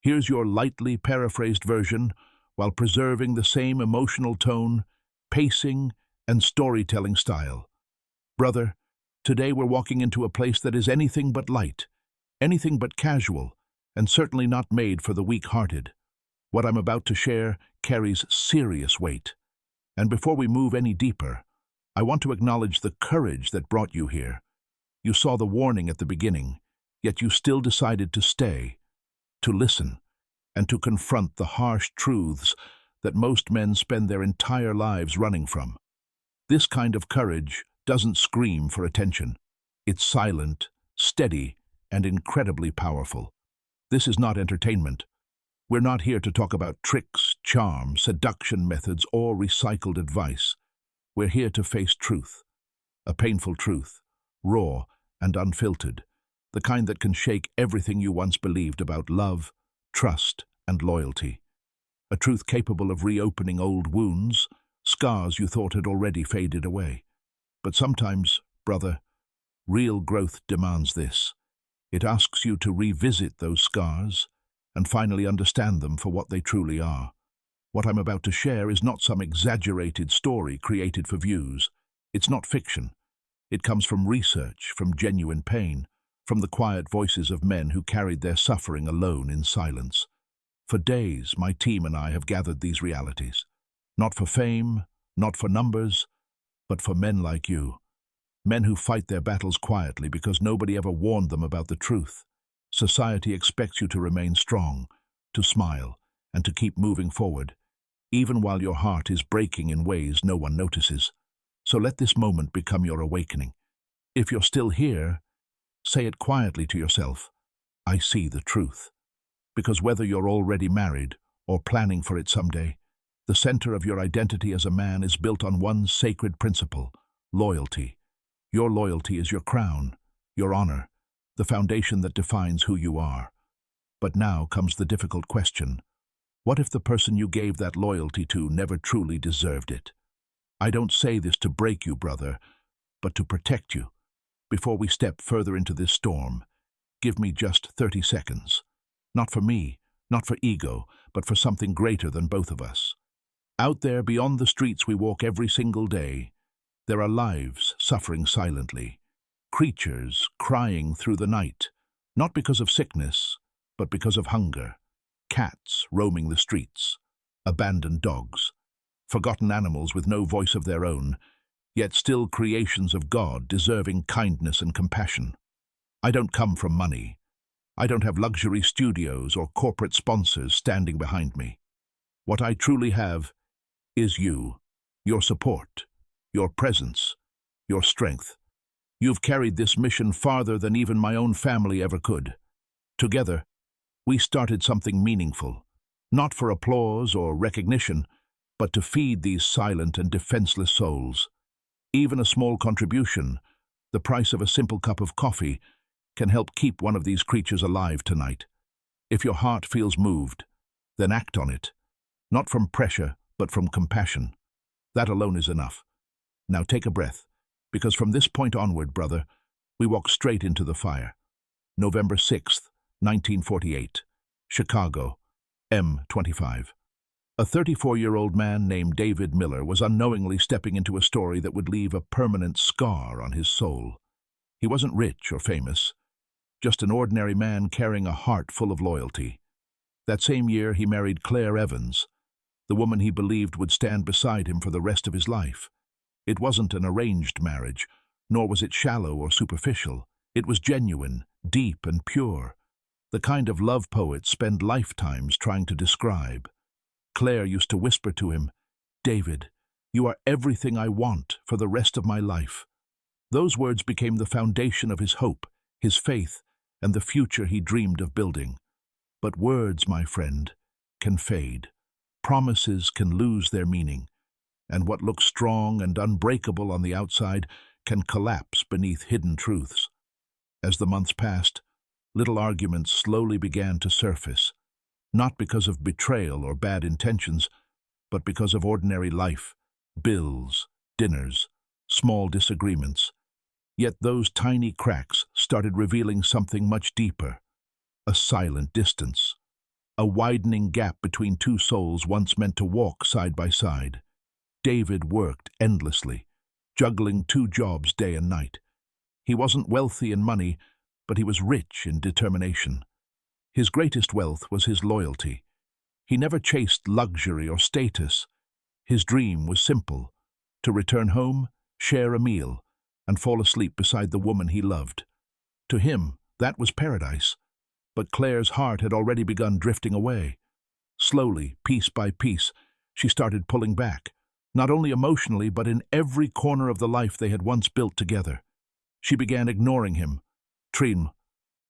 Here's your lightly paraphrased version, while preserving the same emotional tone, pacing, and storytelling style. Brother, today we're walking into a place that is anything but light, anything but casual, and certainly not made for the weak-hearted. What I'm about to share carries serious weight. And before we move any deeper, I want to acknowledge the courage that brought you here. You saw the warning at the beginning, yet you still decided to stay, to listen, and to confront the harsh truths that most men spend their entire lives running from. This kind of courage doesn't scream for attention. It's silent, steady, and incredibly powerful. This is not entertainment. We're not here to talk about tricks, charm, seduction methods, or recycled advice. We're here to face truth, a painful truth, raw and unfiltered, the kind that can shake everything you once believed about love, trust, and loyalty. A truth capable of reopening old wounds, scars you thought had already faded away. But sometimes, brother, real growth demands this. It asks you to revisit those scars and finally understand them for what they truly are. What I'm about to share is not some exaggerated story created for views. It's not fiction. It comes from research, from genuine pain, from the quiet voices of men who carried their suffering alone in silence. For days, my team and I have gathered these realities. Not for fame, not for numbers, but for men like you. Men who fight their battles quietly because nobody ever warned them about the truth. Society expects you to remain strong, to smile, and to keep moving forward, even while your heart is breaking in ways no one notices. So let this moment become your awakening. If you're still here, say it quietly to yourself, I see the truth. Because whether you're already married or planning for it someday, the center of your identity as a man is built on one sacred principle, loyalty. Your loyalty is your crown, your honor, the foundation that defines who you are. But now comes the difficult question. What if the person you gave that loyalty to never truly deserved it? I don't say this to break you, brother, but to protect you. Before we step further into this storm, give me just 30 seconds. Not for me, not for ego, but for something greater than both of us. Out there, beyond the streets we walk every single day, there are lives suffering silently, creatures crying through the night, not because of sickness, but because of hunger, cats roaming the streets, abandoned dogs, forgotten animals with no voice of their own, yet still creations of God deserving kindness and compassion. I don't come from money. I don't have luxury studios or corporate sponsors standing behind me. What I truly have is you, your support, your presence, your strength. You've carried this mission farther than even my own family ever could. Together, we started something meaningful, not for applause or recognition, but to feed these silent and defenseless souls. Even a small contribution, the price of a simple cup of coffee, can help keep one of these creatures alive tonight. If your heart feels moved, then act on it, not from pressure, but from compassion. That alone is enough. Now take a breath, because from this point onward, brother, we walk straight into the fire. November 6th, 1948, Chicago, M25. A 34-year-old man named David Miller was unknowingly stepping into a story that would leave a permanent scar on his soul. He wasn't rich or famous, just an ordinary man carrying a heart full of loyalty. That same year, he married Claire Evans, the woman he believed would stand beside him for the rest of his life. It wasn't an arranged marriage, nor was it shallow or superficial. It was genuine, deep, and pure, the kind of love poets spend lifetimes trying to describe. Claire used to whisper to him, "David, you are everything I want for the rest of my life." Those words became the foundation of his hope, his faith, and the future he dreamed of building. But words, my friend, can fade. Promises can lose their meaning, and what looks strong and unbreakable on the outside can collapse beneath hidden truths. As the months passed, little arguments slowly began to surface, not because of betrayal or bad intentions, but because of ordinary life, bills, dinners, small disagreements. Yet those tiny cracks started revealing something much deeper, a silent distance. a widening gap between two souls once meant to walk side by side. David worked endlessly, juggling two jobs day and night. He wasn't wealthy in money, but he was rich in determination. His greatest wealth was his loyalty. He never chased luxury or status. His dream was simple: to return home, share a meal, and fall asleep beside the woman he loved. To him, that was paradise. But Claire's heart had already begun drifting away. Slowly, piece by piece, she started pulling back, not only emotionally but in every corner of the life they had once built together. She began ignoring him. Trin,